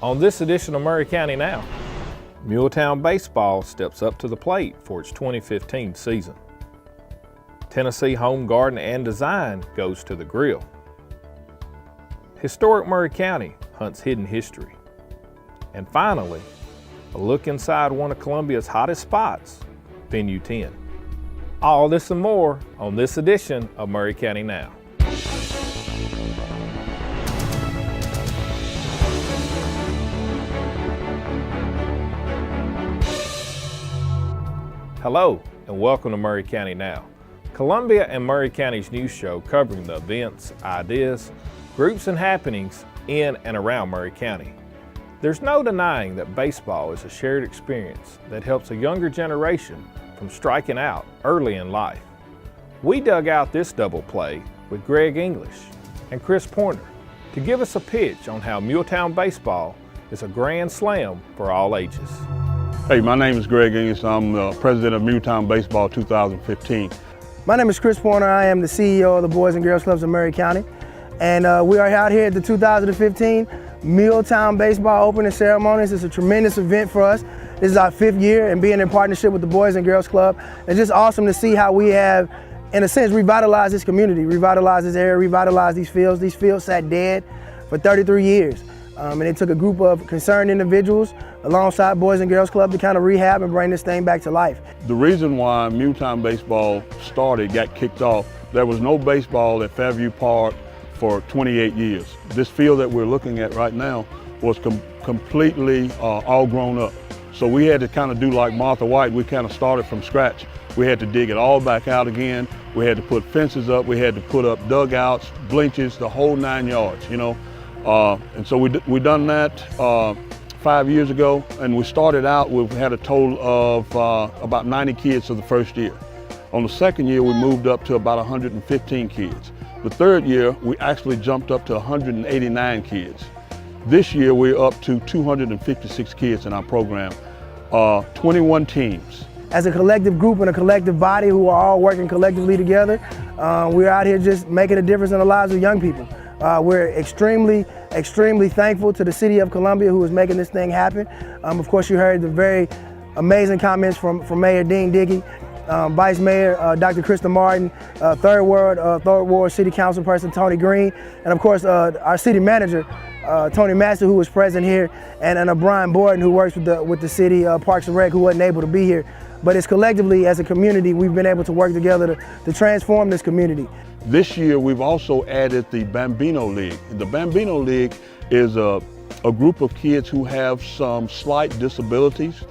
On this edition of Maury County Now, Muletown baseball steps up to the plate for its 2015 season. Tennessee Home Garden and Design goes to the grill. Historic Maury County hunts hidden history. And finally, a look inside one of Columbia's hottest spots, VenueTenn. All this and more on this edition of Maury County Now. Hello and welcome to Maury County Now, Columbia and Maury County's news show covering the events, ideas, groups and happenings in and around Maury County. There's no denying that baseball is a shared experience that helps a younger generation from striking out early in life. We dug out this double play with Greg English and Chris Pointer to give us a pitch on how Muletown baseball is a grand slam for all ages. Hey, my name is Greg English. I'm the president of Muletown Baseball 2015. My name is Chris Pointer. I am the CEO of the Boys and Girls Clubs of Maury County. And we are out here at the 2015 Muletown Baseball opening ceremonies. It's a tremendous event for us. This is our 5th year and being in partnership with the Boys and Girls Club. It's just awesome to see how we have, in a sense, revitalized this community, revitalized this area, revitalized these fields. These fields sat dead for 33 years. And it took a group of concerned individuals alongside Boys and Girls Club to kind of rehab and bring this thing back to life. The reason why Muletown Baseball got kicked off, there was no baseball at Fairview Park for 28 years. This field that we're looking at right now was completely all grown up. So we had to kind of do like Martha White. We kind of started from scratch. We had to dig it all back out again. We had to put fences up. We had to put up dugouts, bleachers, the whole 9 yards, you know. And so we done that 5 years ago, and we started out, we had a total of about 90 kids for the first year. On the second year, we moved up to about 115 kids. The third year, we actually jumped up to 189 kids. This year, we're up to 256 kids in our program, 21 teams. As a collective group and a collective body who are all working collectively together, we're out here just making a difference in the lives of young people. We're extremely thankful to the city of Columbia who is making this thing happen. Of course, you heard the very amazing comments from Mayor Dean Dickey, Vice Mayor Dr. Krista Martin, Third Ward City Council Person Tony Green, and of course our city manager Tony Master, who was present here, and Brian Borden, who works with the city Parks and Rec, who wasn't able to be here. But it's collectively, as a community, we've been able to work together to transform this community. This year, we've also added the Bambino League. The Bambino League is a group of kids who have some slight disabilities.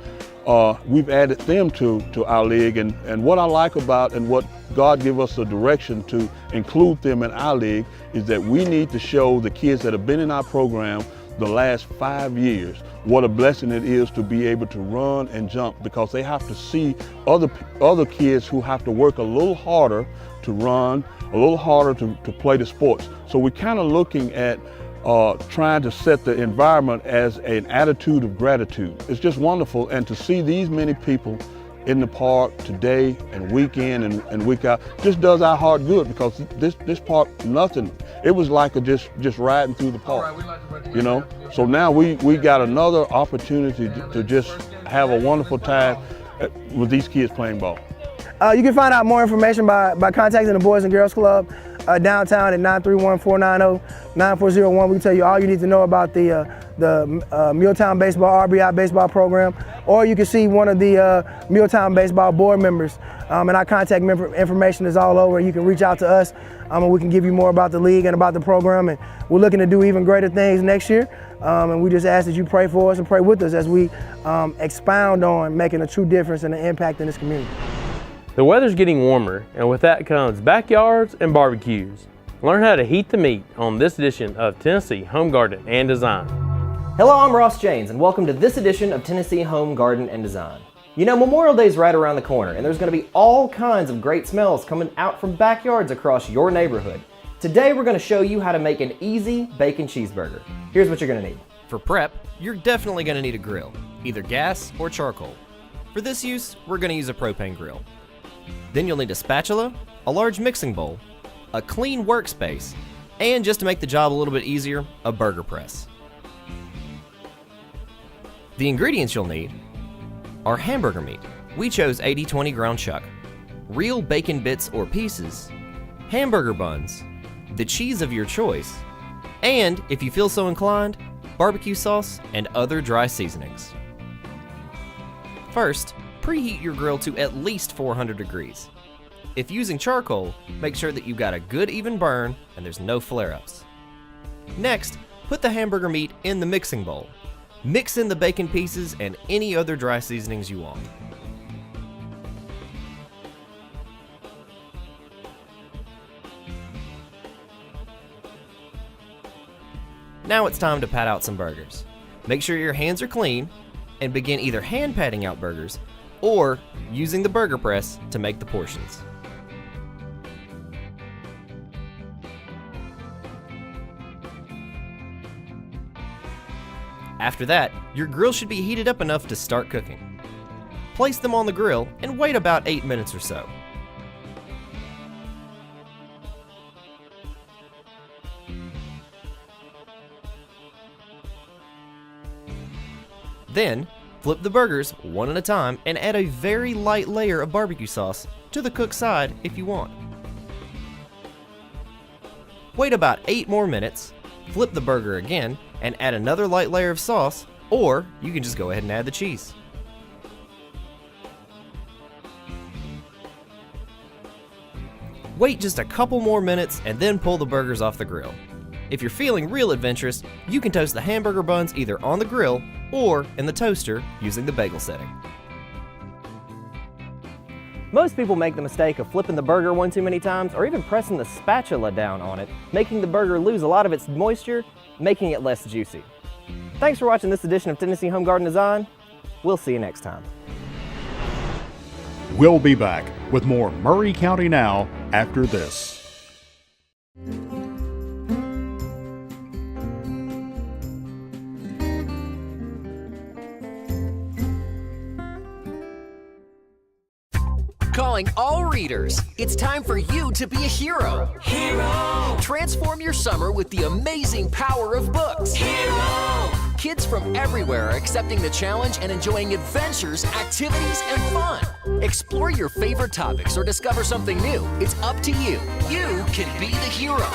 We've added them to our league, and what I like about and what God gave us the direction to include them in our league is that we need to show the kids that have been in our program the last 5 years what a blessing it is to be able to run and jump, because they have to see other kids who have to work a little harder to run, a little harder to play the sports. So we're kind of looking at trying to set the environment as an attitude of gratitude. It's just wonderful, and to see these many people in the park today and week in and week out just does our heart good, because this park, nothing, it was like just riding through the park, you know. So now we got another opportunity to just have a wonderful time with these kids playing ball. You can find out more information by contacting the Boys and Girls Club downtown at 931-490-9401. We can tell you all you need to know about the Muletown Baseball, RBI baseball program, or you can see one of the Muletown Baseball board members. And our contact information is all over. You can reach out to us, and we can give you more about the league and about the program. And we're looking to do even greater things next year. And we just ask that you pray for us and pray with us as we expound on making a true difference and an impact in this community. The weather's getting warmer, and with that comes backyards and barbecues. Learn how to heat the meat on this edition of Tennessee Home Garden and Design. Hello, I'm Ross Jaynes, and welcome to this edition of Tennessee Home Garden and Design. You know, Memorial Day's right around the corner, and there's going to be all kinds of great smells coming out from backyards across your neighborhood. Today, we're going to show you how to make an easy bacon cheeseburger. Here's what you're going to need. For prep, you're definitely going to need a grill, either gas or charcoal. For this use, we're going to use a propane grill. Then you'll need a spatula, a large mixing bowl, a clean workspace, and just to make the job a little bit easier, a burger press. The ingredients you'll need are hamburger meat. We chose 80/20 ground chuck, real bacon bits or pieces, hamburger buns, the cheese of your choice, and, if you feel so inclined, barbecue sauce and other dry seasonings. First, preheat your grill to at least 400 degrees. If using charcoal, make sure that you've got a good even burn and there's no flare-ups. Next, put the hamburger meat in the mixing bowl. Mix in the bacon pieces and any other dry seasonings you want. Now it's time to pat out some burgers. Make sure your hands are clean and begin either hand patting out burgers or using the burger press to make the portions. After that, your grill should be heated up enough to start cooking. Place them on the grill and wait about 8 minutes or so. Then, flip the burgers one at a time and add a very light layer of barbecue sauce to the cooked side if you want. Wait about 8 more minutes, flip the burger again, and add another light layer of sauce, or you can just go ahead and add the cheese. Wait just a couple more minutes and then pull the burgers off the grill. If you're feeling real adventurous, you can toast the hamburger buns either on the grill or in the toaster using the bagel setting. Most people make the mistake of flipping the burger one too many times or even pressing the spatula down on it, making the burger lose a lot of its moisture, making it less juicy. Thanks for watching this edition of Tennessee Home Garden Design. We'll see you next time. We'll be back with more Maury County Now after this. Calling all readers, it's time for you to be a hero. Hero! Transform your summer with the amazing power of books. Hero! Kids from everywhere are accepting the challenge and enjoying adventures, activities, and fun. Explore your favorite topics or discover something new. It's up to you. You can be the hero.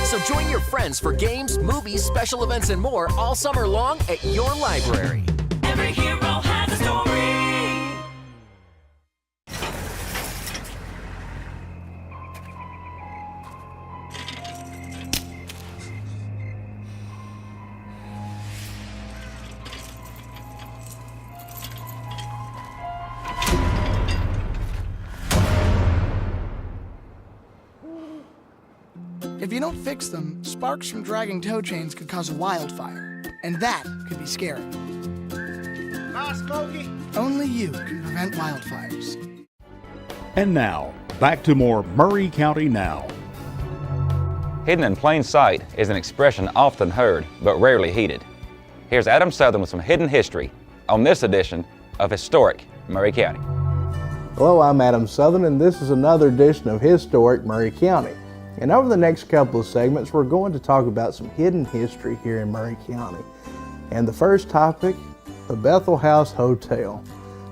So join your friends for games, movies, special events, and more all summer long at your library. Every hero has a story. If you don't fix them, sparks from dragging tow chains could cause a wildfire, and that could be scary. Bye, Smokey. Only you can prevent wildfires. And now, back to more Maury County Now. Hidden in plain sight is an expression often heard, but rarely heeded. Here's Adam Southern with some hidden history on this edition of Historic Maury County. Hello, I'm Adam Southern, and this is another edition of Historic Maury County. And over the next couple of segments, we're going to talk about some hidden history here in Maury County. And the first topic, the Bethel House Hotel.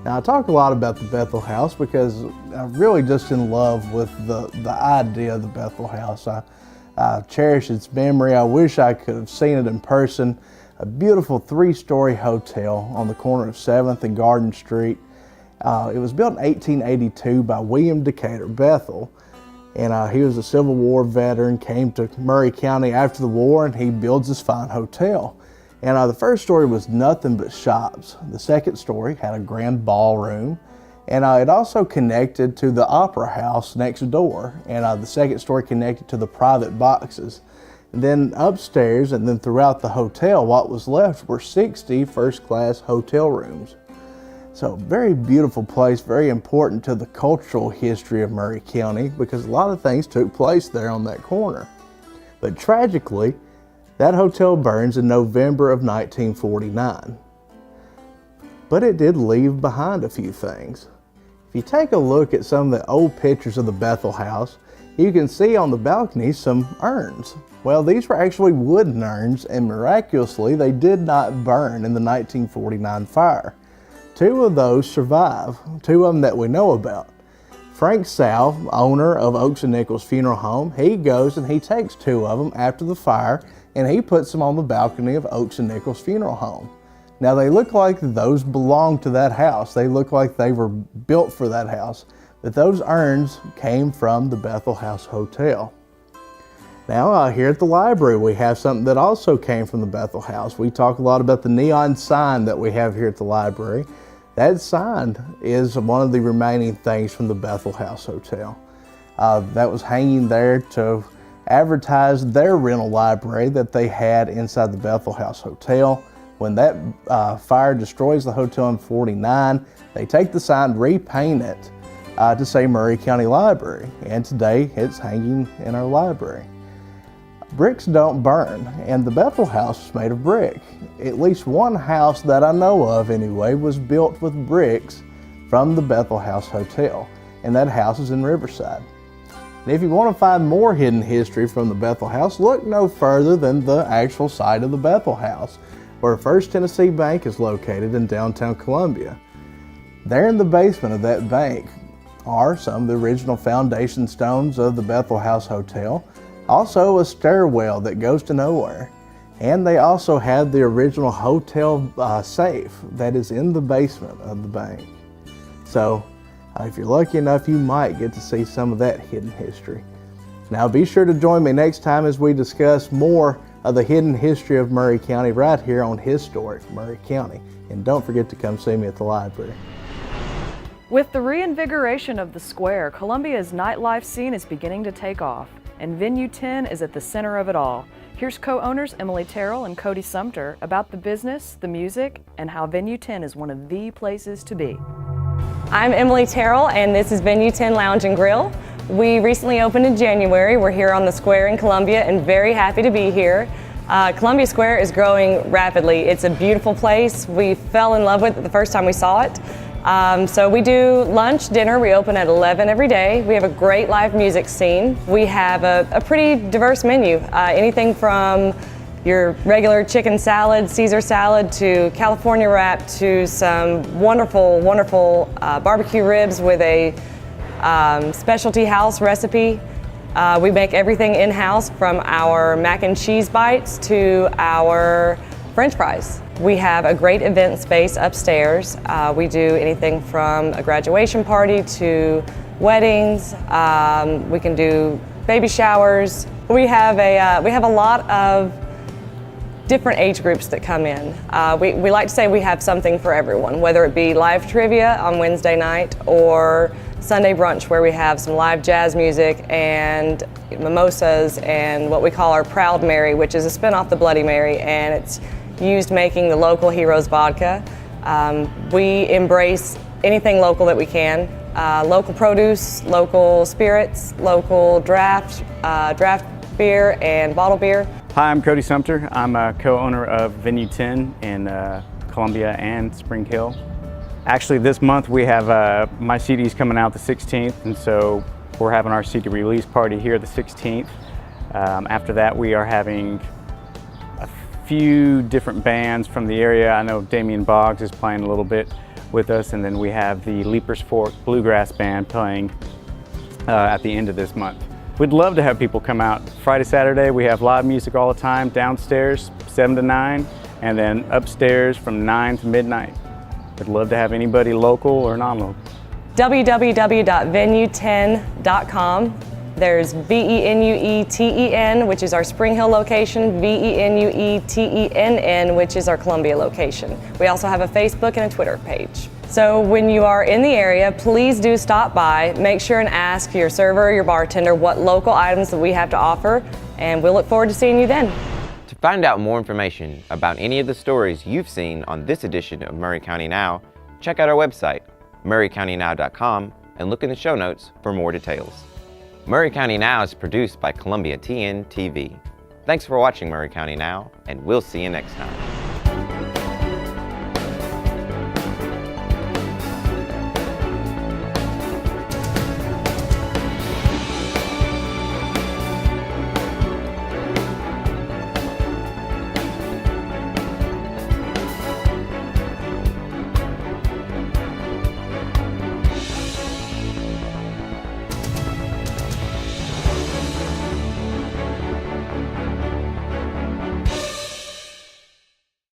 Now, I talk a lot about the Bethel House because I'm really just in love with the idea of the Bethel House. I cherish its memory. I wish I could have seen it in person. A beautiful 3-story hotel on the corner of 7th and Garden Street. It was built in 1882 by William Decatur Bethel. And he was a Civil War veteran, came to Maury County after the war, and he builds this fine hotel. And the first story was nothing but shops. The second story had a grand ballroom, and it also connected to the Opera House next door. And the second story connected to the private boxes. And then upstairs, and then throughout the hotel, what was left were 60 first-class hotel rooms. So very beautiful place, very important to the cultural history of Maury County because a lot of things took place there on that corner. But tragically, that hotel burns in November of 1949. But it did leave behind a few things. If you take a look at some of the old pictures of the Bethel House, you can see on the balcony some urns. Well, these were actually wooden urns, and miraculously they did not burn in the 1949 fire. 2 of those survive, 2 of them that we know about. Frank Sal, owner of Oaks and Nichols Funeral Home, he goes and he takes 2 of them after the fire and he puts them on the balcony of Oaks and Nichols Funeral Home. Now they look like those belong to that house. They look like they were built for that house, but those urns came from the Bethel House Hotel. Now here at the library we have something that also came from the Bethel House. We talk a lot about the neon sign that we have here at the library. That sign is one of the remaining things from the Bethel House Hotel. That was hanging there to advertise their rental library that they had inside the Bethel House Hotel. When that fire destroys the hotel in '49, they take the sign, repaint it to say Maury County Library, and today it's hanging in our library. Bricks don't burn, and the Bethel House is made of brick. At least one house that I know of anyway was built with bricks from the Bethel House Hotel, and that house is in Riverside. And if you want to find more hidden history from the Bethel House, look no further than the actual site of the Bethel House, where First Tennessee Bank is located in downtown Columbia. There in the basement of that bank are some of the original foundation stones of the Bethel House Hotel, also a stairwell that goes to nowhere. And they also have the original hotel safe that is in the basement of the bank. So if you're lucky enough, you might get to see some of that hidden history. Now be sure to join me next time as we discuss more of the hidden history of Maury County right here on Historic Maury County. And don't forget to come see me at the library. With the reinvigoration of the square, Columbia's nightlife scene is beginning to take off, and VenueTenn is at the center of it all. Here's co-owners Emily Terrell and Cody Sumter about the business, the music, and how VenueTenn is one of the places to be. I'm Emily Terrell, and this is VenueTenn Lounge and Grill. We recently opened in January. We're here on the square in Columbia and very happy to be here. Columbia Square is growing rapidly. It's a beautiful place. We fell in love with it the first time we saw it. So we do lunch, dinner. We open at 11 every day. We have a great live music scene. We have a pretty diverse menu. Anything from your regular chicken salad, Caesar salad, to California wrap, to some wonderful, wonderful barbecue ribs with a specialty house recipe. We make everything in-house, from our mac and cheese bites to our French fries. We have a great event space upstairs. We do anything from a graduation party to weddings. We can do baby showers. We have a lot of different age groups that come in. We like to say we have something for everyone, whether it be live trivia on Wednesday night or Sunday brunch, where we have some live jazz music and mimosas and what we call our Proud Mary, which is a spin-off the Bloody Mary, and it's used making the local Heroes vodka. We embrace anything local that we can. Local produce, local spirits, local draft beer and bottle beer. Hi, I'm Cody Sumter. I'm a co-owner of VenueTenn in Columbia and Spring Hill. Actually, this month we have my CD's coming out the 16th, and so we're having our CD release party here the 16th. After that, we are having a few different bands from the area. I know Damian Boggs is playing a little bit with us, and then we have the Leapers Fork Bluegrass Band playing at the end of this month. We'd love to have people come out. Friday, Saturday, we have live music all the time, downstairs 7 to 9, and then upstairs from 9 to midnight. We'd love to have anybody local or non-local. www.VenueTenn.com. There's VenueTenn, which is our Spring Hill location, VenueTenn, which is our Columbia location. We also have a Facebook and a Twitter page. So when you are in the area, please do stop by. Make sure and ask your server or your bartender what local items that we have to offer, and we'll look forward to seeing you then. To find out more information about any of the stories you've seen on this edition of Maury County Now, check out our website, MauryCountyNow.com, and look in the show notes for more details. Maury County Now is produced by Columbia TNTV. Thanks for watching Maury County Now, and we'll see you next time.